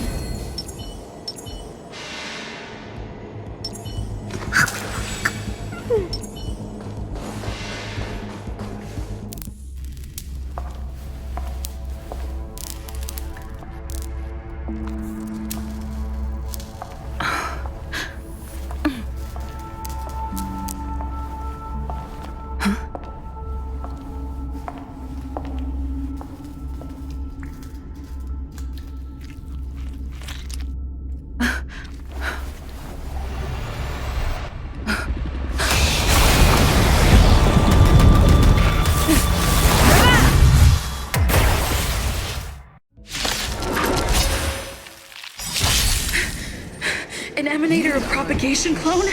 An emanator of propagation clone?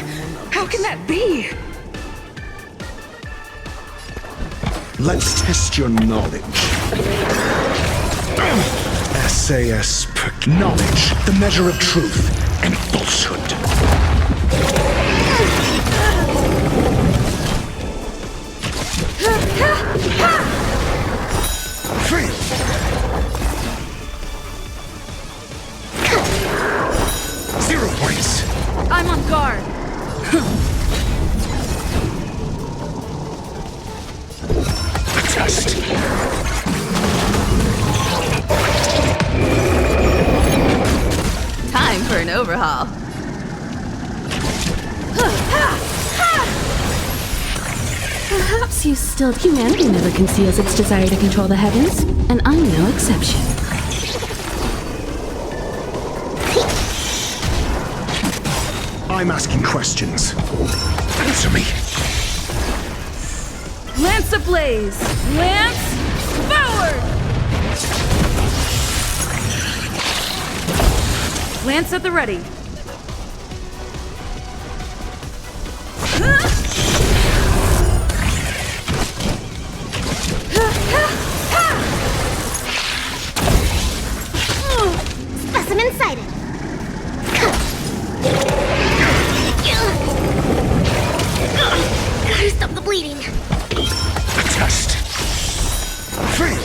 How can that be? Let's test your knowledge. SAS per knowledge, the measure of truth and falsehood. Free. 0 points. I'm on guard. Test. Time for an overhaul. Perhaps you stilled humanity never conceals its desire to control the heavens, and I'm no exception. I'm asking questions. Answer me. Lance ablaze! Lance forward! Lance at the ready. Specimen sighted. Gotta stop the bleeding. Test. Free.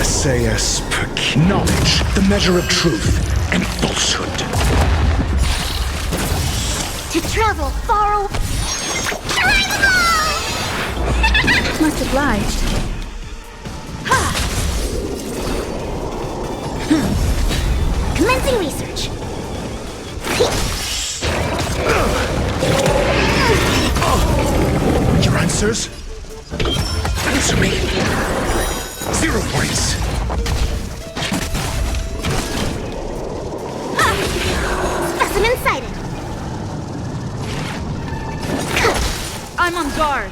SAS per knowledge, the measure of truth and falsehood. To travel far away. Much obliged. Commencing research. Your answers? Answer me. 0 points. Specimen sighted. I'm on guard.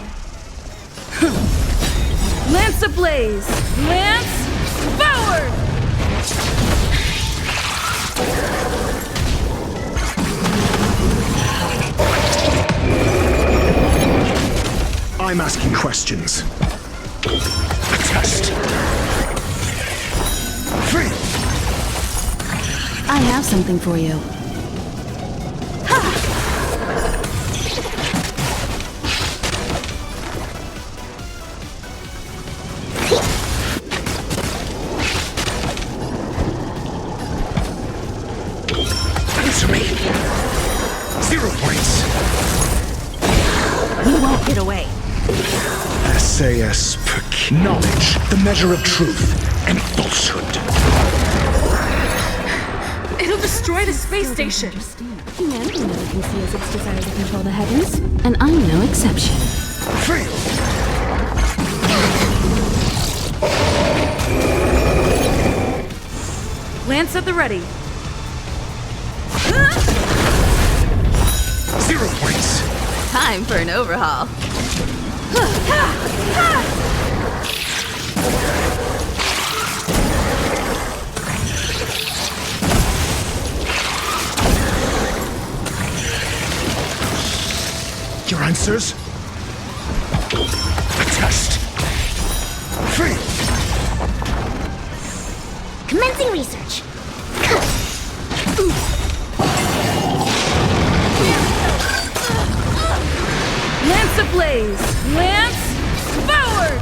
Lance ablaze! Lance forward! I'm asking questions. Test. Free. I have something for you. Answer me. 0 points. You won't get away. SAS per knowledge, the measure of truth and falsehood. It'll destroy the space station. Humanity never conceals its desire to control the heavens, and I'm no exception. Free. Lance at the ready. 0 points. Time for an overhaul. Your answers? Test. Free. Commencing research. Lance ablaze! Lance forward!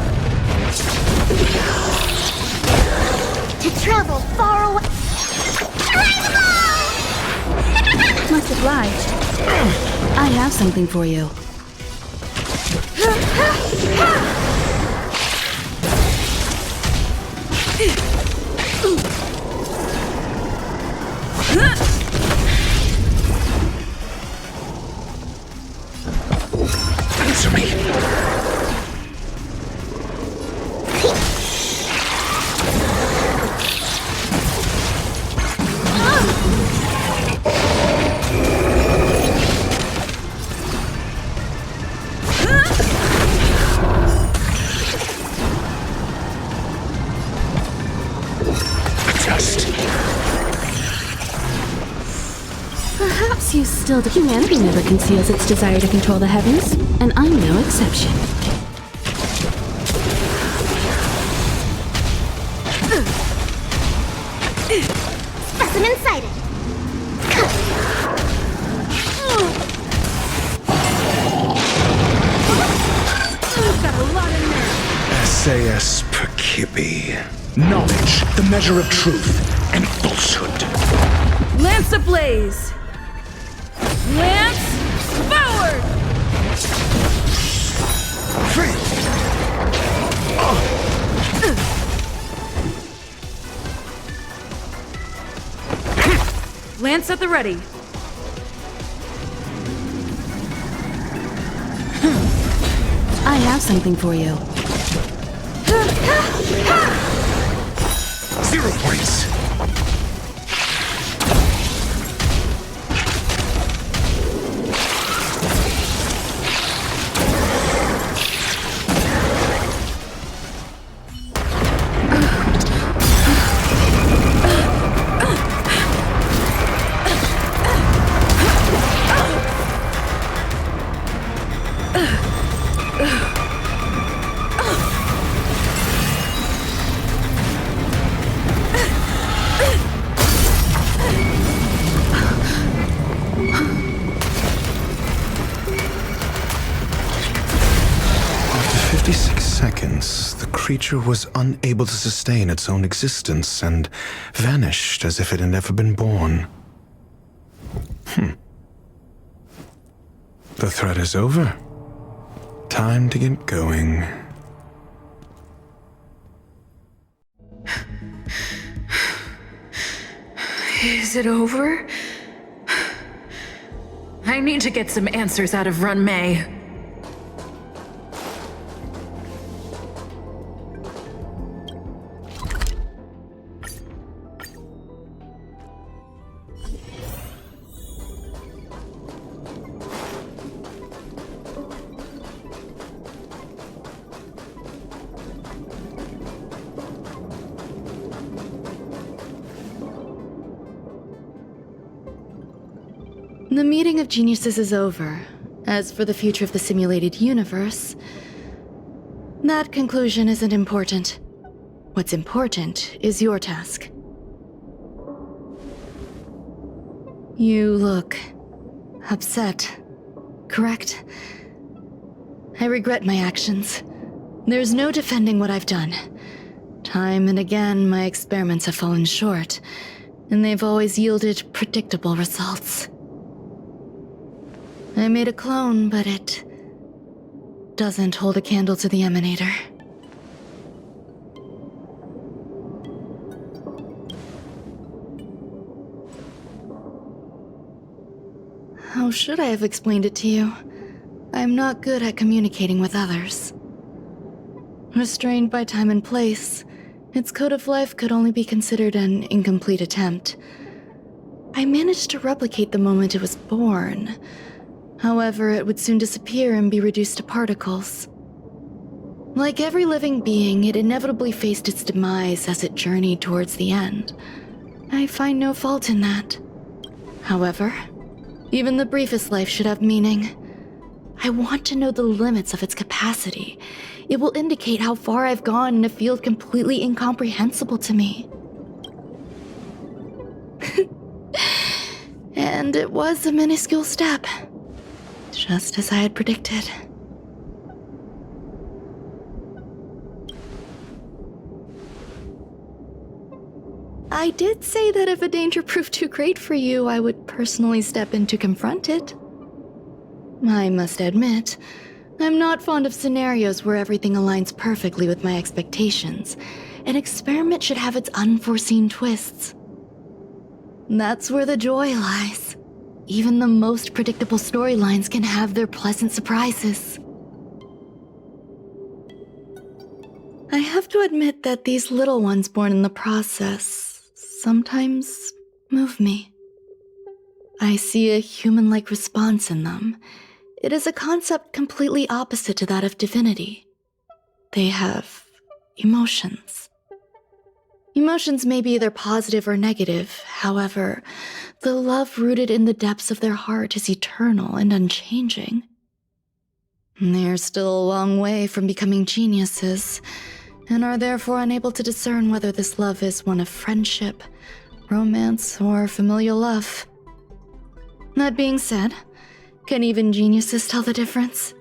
To travel far away. Much obliged. I have something for you. Answer me. Perhaps you still do. Humanity never conceals its desire to control the heavens, and I'm no exception. Specimen sighted. Got a lot in there. SAS Percipi. Knowledge, the measure of truth and falsehood. Lance ablaze! Lance forward! Lance at the ready. I have something for you. 0 points. The creature was unable to sustain its own existence and vanished as if it had never been born. The threat is over. Time to get going. Is it over? I need to get some answers out of Run May. The meeting of geniuses is over. As for the future of the simulated universe, that conclusion isn't important. What's important is your task. You look upset, correct? I regret my actions. There's no defending what I've done. Time and again, my experiments have fallen short, and they've always yielded predictable results. I made a clone, but it doesn't hold a candle to the emanator. How should I have explained it to you? I'm not good at communicating with others. Restrained by time and place, its code of life could only be considered an incomplete attempt. I managed to replicate the moment it was born. However, it would soon disappear and be reduced to particles. Like every living being, it inevitably faced its demise as it journeyed towards the end. I find no fault in that. However, even the briefest life should have meaning. I want to know the limits of its capacity. It will indicate how far I've gone in a field completely incomprehensible to me. And it was a minuscule step. Just as I had predicted. I did say that if a danger proved too great for you, I would personally step in to confront it. I must admit, I'm not fond of scenarios where everything aligns perfectly with my expectations. An experiment should have its unforeseen twists. That's where the joy lies. Even the most predictable storylines can have their pleasant surprises. I have to admit that these little ones born in the process sometimes move me. I see a human-like response in them. It is a concept completely opposite to that of divinity. They have emotions. Emotions may be either positive or negative. However, the love rooted in the depths of their heart is eternal and unchanging. They're still a long way from becoming geniuses, and are therefore unable to discern whether this love is one of friendship, romance, or familial love. That being said, can even geniuses tell the difference?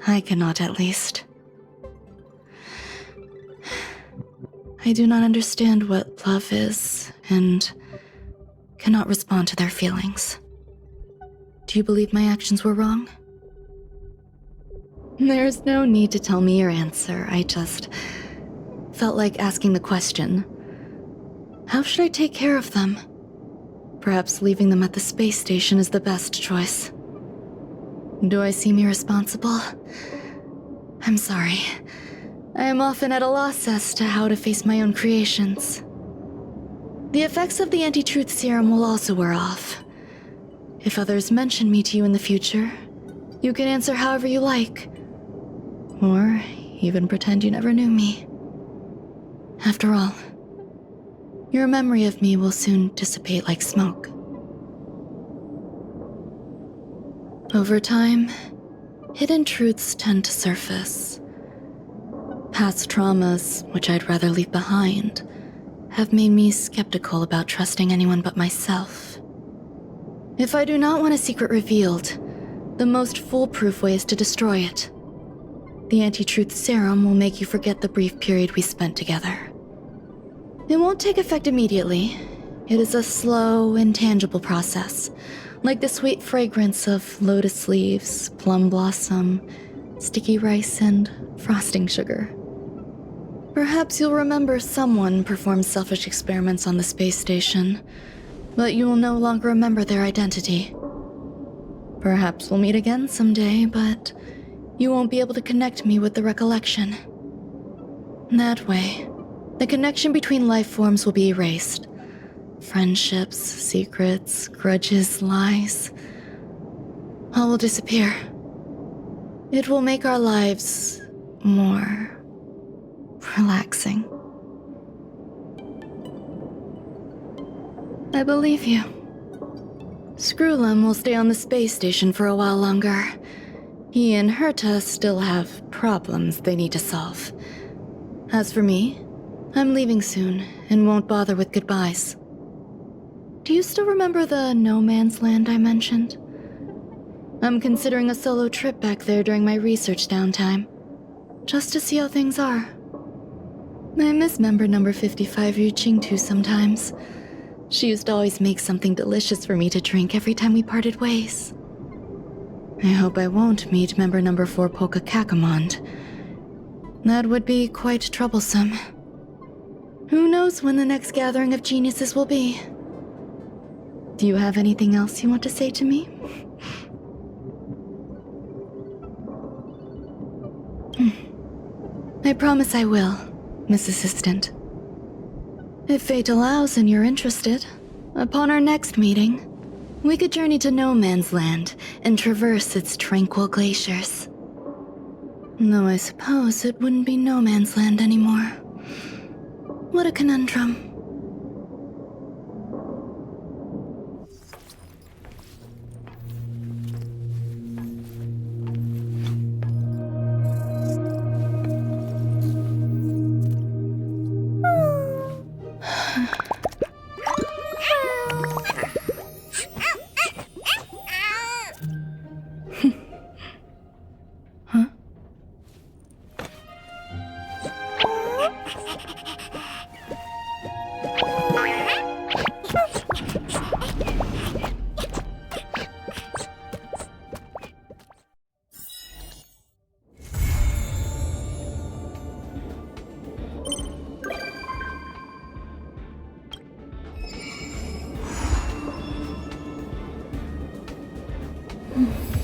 I cannot, at least. I do not understand what love is, and cannot respond to their feelings. Do you believe my actions were wrong? There's no need to tell me your answer. I just felt like asking the question. How should I take care of them? Perhaps leaving them at the space station is the best choice. Do I seem irresponsible? I'm sorry. I am often at a loss as to how to face my own creations. The effects of the anti-truth serum will also wear off. If others mention me to you in the future, you can answer however you like. Or even pretend you never knew me. After all, your memory of me will soon dissipate like smoke. Over time, hidden truths tend to surface. Past traumas, which I'd rather leave behind, have made me skeptical about trusting anyone but myself. If I do not want a secret revealed, the most foolproof way is to destroy it. The anti-truth serum will make you forget the brief period we spent together. It won't take effect immediately. It is a slow, intangible process, like the sweet fragrance of lotus leaves, plum blossom, sticky rice, and frosting sugar. Perhaps you'll remember someone performed selfish experiments on the space station, but you will no longer remember their identity. Perhaps we'll meet again someday, but you won't be able to connect me with the recollection. That way, the connection between life forms will be erased. Friendships, secrets, grudges, lies, all will disappear. It will make our lives more relaxing. I believe you. Screwlum will stay on the space station for a while longer. He and Herta still have problems they need to solve. As for me, I'm leaving soon and won't bother with goodbyes. Do you still remember the no man's land I mentioned? I'm considering a solo trip back there during my research downtime, just to see how things are. I miss member number 55 Yu Qingtu sometimes. She used to always make something delicious for me to drink every time we parted ways. I hope I won't meet member number 4 Polka Kakamond. That would be quite troublesome. Who knows when the next gathering of geniuses will be? Do you have anything else you want to say to me? I promise I will, Miss Assistant. If fate allows and you're interested, upon our next meeting, we could journey to No Man's Land and traverse its tranquil glaciers. Though I suppose it wouldn't be No Man's Land anymore. What a conundrum. Mm.